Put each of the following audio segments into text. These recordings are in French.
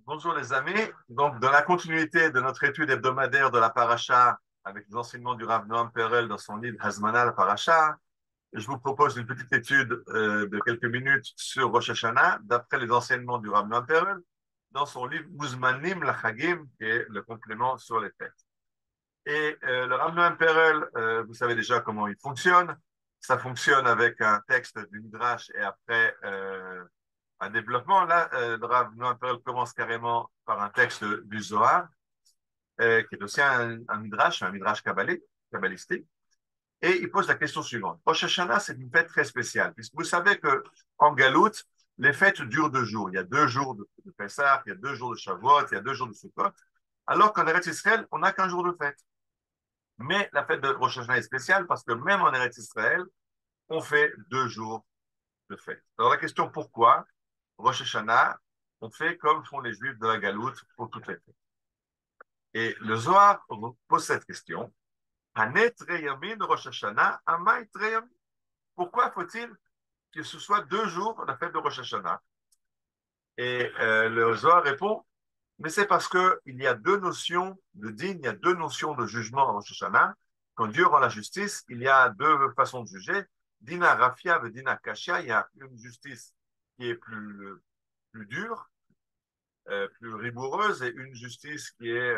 Bonjour les amis. Donc, dans la continuité de notre étude hebdomadaire de la paracha, avec les enseignements du Rav Noam Perel dans son livre Hazmana la paracha, je vous propose une petite étude de quelques minutes sur Rosh Hashanah, d'après les enseignements du Rav Noam Perel, dans son livre Muzmanim Lachagim, qui est le complément sur les fêtes. Et le Rav Noam Perel, vous savez déjà comment il fonctionne. Ça fonctionne avec un texte du Midrash et après un développement. Là, le Rav Noam Perel commence carrément par un texte du Zohar, qui est aussi un midrash kabbalistique, et il pose la question suivante. Rosh Hashanah, c'est une fête très spéciale, puisque vous savez que en Galout, les fêtes durent 2 jours. Il y a 2 jours de Pessah, il y a 2 jours de Shavuot, il y a 2 jours de Sukkot, alors qu'en Eretz Israël, on n'a qu'un jour de fête. Mais la fête de Rosh Hashanah est spéciale parce que même en Eretz Israël, on fait 2 jours de fête. Alors la question pourquoi Rosh Hashanah, on fait comme font les Juifs de la Galoute pour toutes les fêtes. Et le Zohar pose cette question. Hanet Reyamin Rosh Hashanah, Amay Reyamin. Pourquoi faut-il que ce soit 2 jours la fête de Rosh Hashanah? Et le Zohar répond, mais c'est parce qu'il y a deux notions de din, il y a deux notions de jugement en Rosh Hashanah. Quand Dieu rend la justice, il y a deux façons de juger. Dina Rafia et Dina Kashia, il y a une justice qui est plus dure, plus rigoureuse, et une justice qui est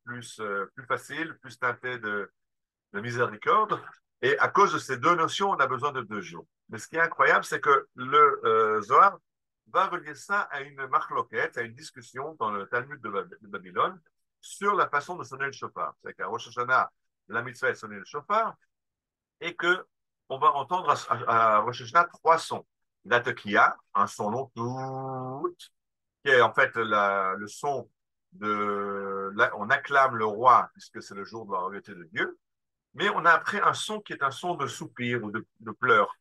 plus facile, plus teintée de miséricorde. Et à cause de ces deux notions, on a besoin de 2 jours. Mais ce qui est incroyable, c'est que le Zohar va relier ça à une marloquette, à une discussion dans le Talmud de Babylone sur la façon de sonner le shofar. C'est qu'à Rosh Hashanah, la mitzvah est de sonner le shofar et que on va entendre à Rosh Hashanah 3 sons. La tekiya, un son long tout, qui est en fait le son on acclame le roi puisque c'est le jour de la royauté de Dieu, mais on a après un son qui est un son de soupir ou de pleurs.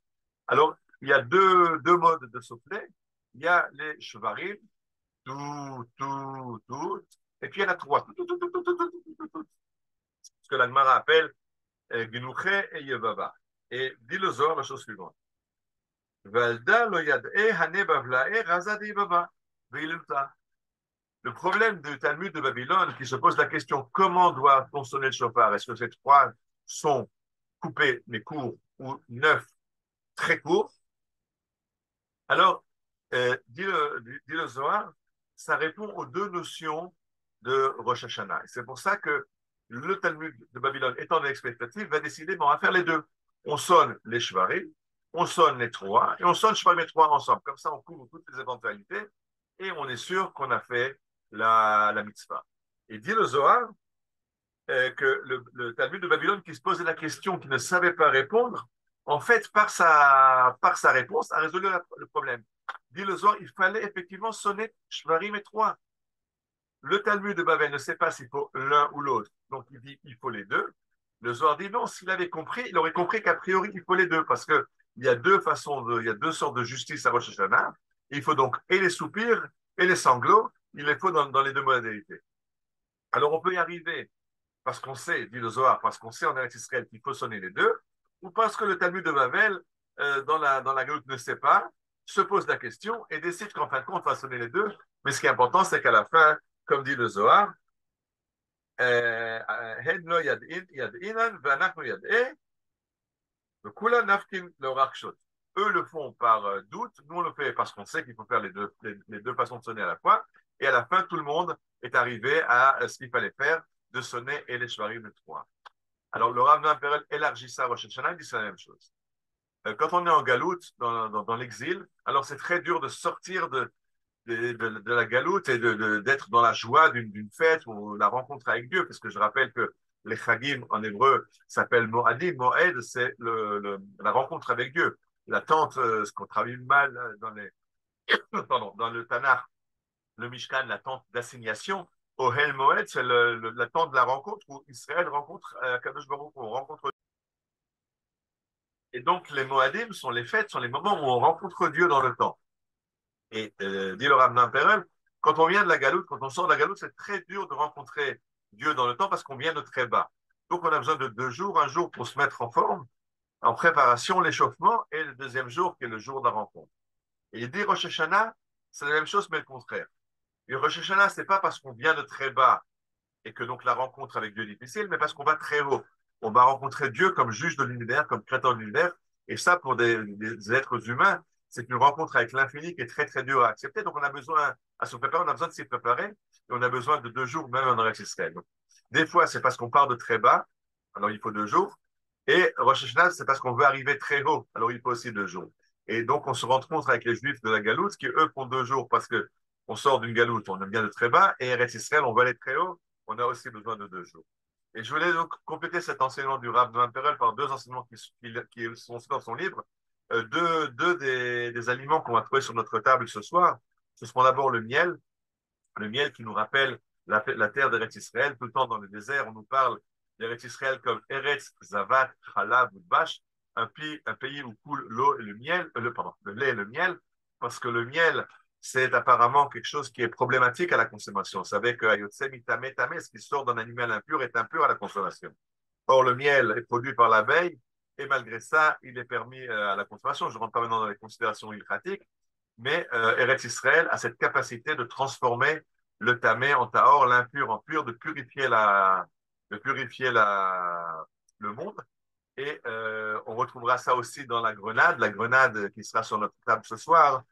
Alors, il y a deux modes de souffler. Il y a les chevarim, tout, et puis il y en a trois, ce que l'Agmara appelle Gnouche et Yevava. Et dit le Zohar la chose suivante. Valda lo yad'e hane bavla'e razad yevava. Le problème du Talmud de Babylone qui se pose la question comment doit-on sonner le chauffard? Est-ce que ces trois sons coupés mais courts ou 9 très courts? Alors, dit le Zohar, ça répond aux deux notions de Rosh Hashanah. C'est pour ça que le Talmud de Babylone, étant de l'expectative, va décider, bon, on va faire les deux. On sonne les Shvarim, on sonne les trois, et on sonne Shvarim et trois ensemble. Comme ça, on couvre toutes les éventualités, et on est sûr qu'on a fait la mitzvah. Et dit le Zohar que le Talmud de Babylone qui se posait la question, qui ne savait pas répondre, en fait, par sa réponse, a résolu le problème. Dit le Zohar, il fallait effectivement sonner Shvarim et trois. Le Talmud de Babel ne sait pas s'il faut l'un ou l'autre, donc il dit il faut les deux. Le Zohar dit non, s'il avait compris, il aurait compris qu'a priori il faut les deux, parce que il y a il y a deux sortes de justice à Rosh Hashanah. Il faut donc et les soupirs et les sanglots, il les faut dans les deux modalités. Alors on peut y arriver parce qu'on sait, dit le Zohar, parce qu'on sait en Eretz Israël qu'il faut sonner les deux, ou parce que le Talmud de Babel, dans la Galoute, ne sait pas, se pose la question et décide qu'en fin de compte, on va sonner les deux. Mais ce qui est important, c'est qu'à la fin, comme dit le Zohar, Hen lo yad'inan v'anachnu yad'e, v'kula nafkin l'orakshot. Eux le font par doute, nous on le fait parce qu'on sait qu'il faut faire les deux façons de sonner à la fois. Et à la fin, tout le monde est arrivé à ce qu'il fallait faire, de sonner et les shvarim de trois. Alors, le Rav Noam Perel élargit ça à Rosh Hashanah, il dit c'est la même chose. Quand on est en galoute, dans l'exil, alors c'est très dur de sortir de la galoute et d'être dans la joie d'une fête ou la rencontre avec Dieu, parce que je rappelle que les chagim en hébreu s'appellent moadim. Moed, c'est la rencontre avec Dieu. L'attente, ce qu'on traduit mal dans le Tanakh, le Mishkan, l'attente d'assignation. Ohel Moed, c'est l'attente de la rencontre où Israël rencontre Kadosh Baruch Hu, on rencontre. Et donc, les Moadim sont les fêtes, sont les moments où on rencontre Dieu dans le temps. Et dit le Rav Noam Perel, quand on vient de la galoute, quand on sort de la galoute, c'est très dur de rencontrer Dieu dans le temps parce qu'on vient de très bas. Donc, on a besoin de 2 jours, un jour pour se mettre en forme, en préparation, l'échauffement, et le deuxième jour qui est le jour de la rencontre. Et il dit Rosh Hashanah, c'est la même chose, mais le contraire. Et Rosh Hashanah, c'est pas parce qu'on vient de très bas et que donc la rencontre avec Dieu est difficile, mais parce qu'on va très haut. On va rencontrer Dieu comme juge de l'univers, comme créateur de l'univers. Et ça, pour des êtres humains, c'est une rencontre avec l'infini qui est très, très dure à accepter. Donc, on a besoin, à se préparer, on a besoin de s'y préparer. Et on a besoin de 2 jours, même en Eretz Israël. Donc, des fois, c'est parce qu'on part de très bas, alors il faut 2 jours. Et Rosh Hashanah, c'est parce qu'on veut arriver très haut, alors il faut aussi 2 jours. Et donc, on se rencontre avec les Juifs de la Galoute, qui eux font 2 jours parce que on sort d'une galoute, on aime bien de très bas, et Eretz Israël, on veut aller très haut, on a aussi besoin de 2 jours. Et je voulais donc compléter cet enseignement du Rav Noam Perel par 2 enseignements qui sont dans son livre. Deux des aliments qu'on va trouver sur notre table ce soir. Ce seront d'abord le miel qui nous rappelle la terre d'Eretz Israël. Tout le temps dans le désert, on nous parle d'Eretz Israël comme Eretz, Zavat, Chalav, Vache, un pays où coule l'eau et le miel, pardon, le lait et le miel, parce que le miel, c'est apparemment quelque chose qui est problématique à la consommation. Vous savez que Ayotsem Tamé, ce qui sort d'un animal impur est impur à la consommation. Or, le miel est produit par l'abeille et malgré ça, il est permis à la consommation. Je ne rentre pas maintenant dans les considérations ilkratiques, mais Eretz Israël a cette capacité de transformer le tamé en tahor, l'impur en pur, de purifier le monde. Et on retrouvera ça aussi dans la grenade qui sera sur notre table ce soir.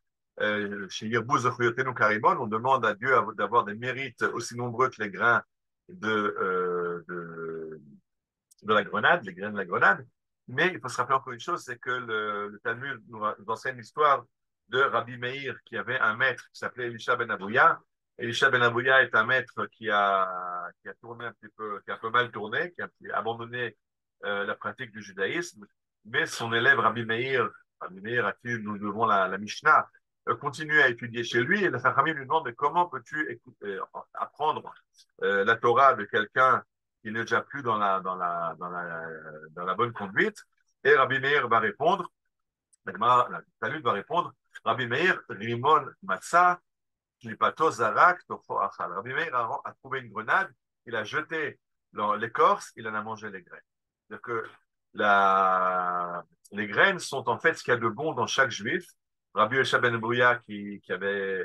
Chez Yirbouz Zechuyotenu Karimon, on demande à Dieu d'avoir des mérites aussi nombreux que les grains de, de la grenade, les graines de la grenade. Mais il faut se rappeler encore une chose, c'est que le Talmud nous enseigne l'histoire de Rabbi Meir, qui avait un maître qui s'appelait Elisha ben Abouya. Elisha ben Abouya est un maître qui a tourné un petit peu, qui a un peu mal tourné, qui a abandonné la pratique du judaïsme. Mais son élève Rabbi Meir à qui nous devons la Mishnah, continue à étudier chez lui. Et la famille lui demande, mais comment peux-tu apprendre la Torah de quelqu'un qui n'est déjà plus dans la bonne conduite? Et Rabbi Meir va répondre, la Talmud va répondre, Rabbi Meir, Rimon Matzah, Klipato Zarak, Tofo Achal. Rabbi Meir a trouvé une grenade, il a jeté l'écorce, il en a mangé les graines. C'est-à-dire que les graines sont en fait ce qu'il y a de bon dans chaque juif. Rabbi Yosha ben Brouya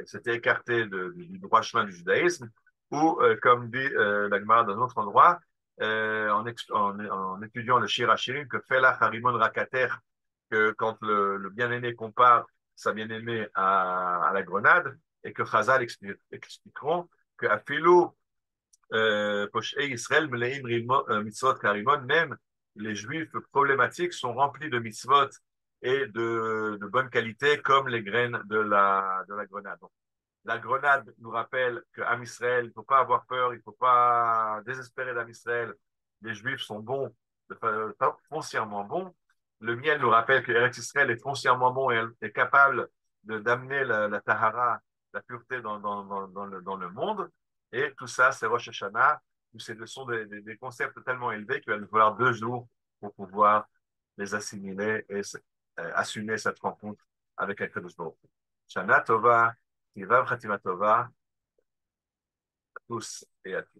s'était écarté du droit chemin du judaïsme, ou comme dit la Gemara dans un autre endroit, en étudiant le Shir HaShirim, que fait la Harimon Rakater, que quand le bien-aimé compare sa bien-aimée à la grenade, et que Chazal expliqueront que Afilou Poshei Israël Meleim Mitzvot Karimon, même les juifs problématiques sont remplis de mitzvot et de bonne qualité comme les graines de la grenade. Donc, la grenade nous rappelle qu'Am Israël, il ne faut pas avoir peur, il ne faut pas désespérer d'Am Israël. Les juifs sont bons, foncièrement bons. Le miel nous rappelle que Eretz Israël est foncièrement bon et est capable d'amener la tahara, la pureté dans le monde. Et tout ça, c'est Rosh Hashanah, où ce sont des concepts tellement élevés qu'il va nous falloir 2 jours pour pouvoir les assimiler et assumer cette rencontre avec Akadosh Baruch Hu. Shana Tova, Tiva Khatima Tova, à tous et à toutes.